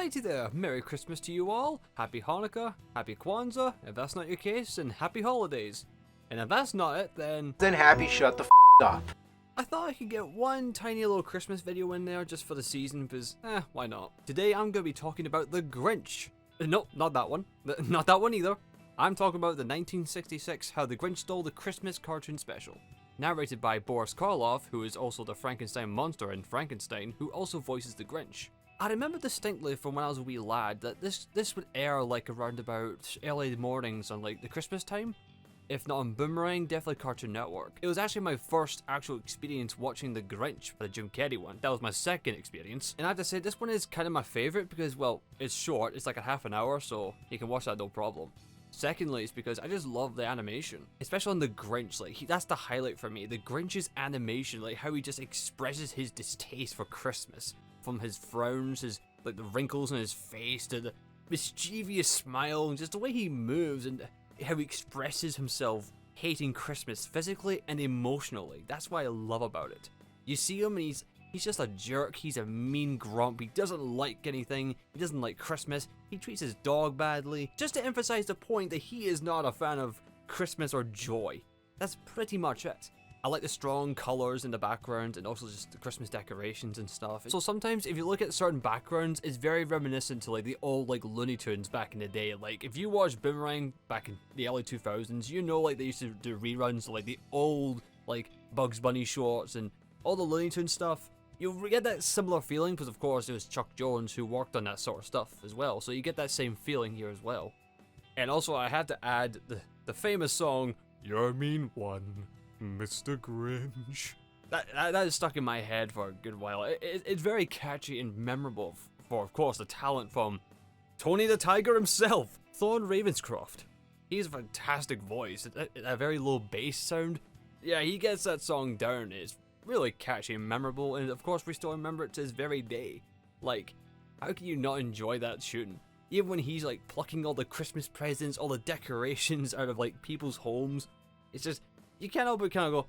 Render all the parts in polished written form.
Alrighty there, Merry Christmas to you all, Happy Hanukkah, Happy Kwanzaa, if that's not your case, and Happy Holidays. And if that's not it, then Happy shut the up. I thought I could get one tiny little Christmas video in there just for the season, because, why not? Today I'm going to be talking about the Grinch. No, not that one. Not that one either. I'm talking about the 1966 How the Grinch Stole the Christmas cartoon special. Narrated by Boris Karloff, who is also the Frankenstein Monster in Frankenstein, who also voices the Grinch. I remember distinctly from when I was a wee lad that this would air like around about early mornings on like the Christmas time. If not on Boomerang, definitely Cartoon Network. It was actually my first actual experience watching the Grinch, the Jim Carrey one. That was my second experience. And I have to say, this one is kind of my favourite because, well, it's short. It's like a half an hour, so you can watch that no problem. Secondly, it's because I just love the animation. Especially on the Grinch, like, that's the highlight for me. The Grinch's animation, like how he just expresses his distaste for Christmas. From his frowns, like the wrinkles on his face, to the mischievous smile, and just the way he moves, and how he expresses himself hating Christmas physically and emotionally. That's what I love about it. You see him and he's just a jerk, he's a mean grump, he doesn't like anything, he doesn't like Christmas, he treats his dog badly, just to emphasize the point that he is not a fan of Christmas or joy. That's pretty much it. I like the strong colours in the background and also just the Christmas decorations and stuff. So sometimes if you look at certain backgrounds, it's very reminiscent to like the old like Looney Tunes back in the day. Like if you watch Boomerang back in the early 2000s, you know like they used to do reruns of like the old like Bugs Bunny shorts and all the Looney Tunes stuff. You'll get that similar feeling because of course it was Chuck Jones who worked on that sort of stuff as well. So you get that same feeling here as well. And also I had to add the famous song, "You're a Mean One, Mr. Grinch." That is stuck in my head for a good while. It's very catchy and memorable for, of course, the talent from Tony the Tiger himself, Thorne Ravenscroft. He has a fantastic voice, a very low bass sound. Yeah, he gets that song down. It's really catchy and memorable, and of course we still remember it to this very day. Like, how can you not enjoy that tune? Even when he's like plucking all the Christmas presents, all the decorations out of like people's homes, it's just, you can't help but kind of go,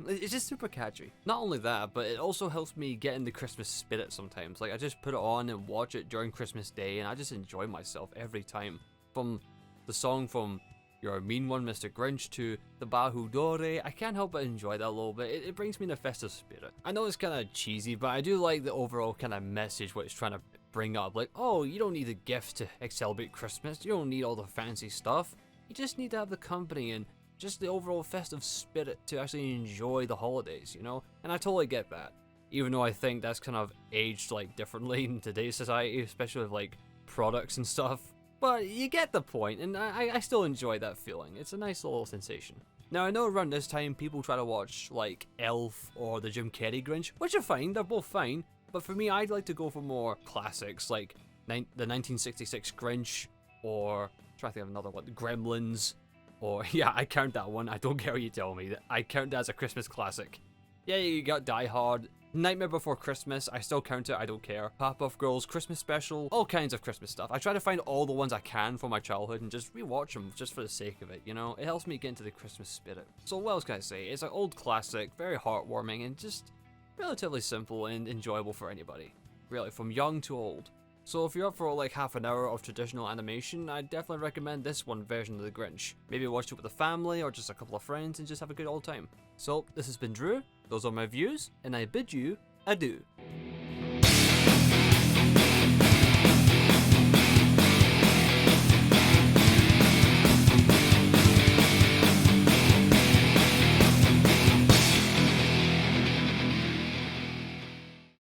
It's just super catchy. Not only that, but it also helps me get in the Christmas spirit sometimes. Like, I just put it on and watch it during Christmas Day, and I just enjoy myself every time. From the song from "You're a Mean One, Mr. Grinch" to the Bahu Dore, I can't help but enjoy that a little bit. It brings me in the festive spirit. I know it's kind of cheesy, but I do like the overall kind of message what it's trying to bring up. Like, oh, you don't need the gifts to celebrate Christmas. You don't need all the fancy stuff. You just need to have the company and just the overall festive spirit to actually enjoy the holidays, you know? And I totally get that. Even though I think that's kind of aged like differently in today's society, especially with like products and stuff. But you get the point, and I still enjoy that feeling. It's a nice little sensation. Now I know around this time people try to watch like Elf or the Jim Carrey Grinch, which are fine, they're both fine. But for me, I'd like to go for more classics like the 1966 Grinch, or try to think of another one, Gremlins, or yeah, I count that one. I don't care what you tell me. I count that as a Christmas classic. Yeah, you got Die Hard, Nightmare Before Christmas, I still count it, I don't care. Powerpuff Girls, Christmas Special, all kinds of Christmas stuff. I try to find all the ones I can from my childhood and just rewatch them just for the sake of it, you know? It helps me get into the Christmas spirit. So what else can I say? It's an old classic, very heartwarming, and just relatively simple and enjoyable for anybody. Really, from young to old. So if you're up for like half an hour of traditional animation, I'd definitely recommend this one version of the Grinch. Maybe watch it with a family or just a couple of friends and just have a good old time. So this has been Drew, those are my views, and I bid you adieu.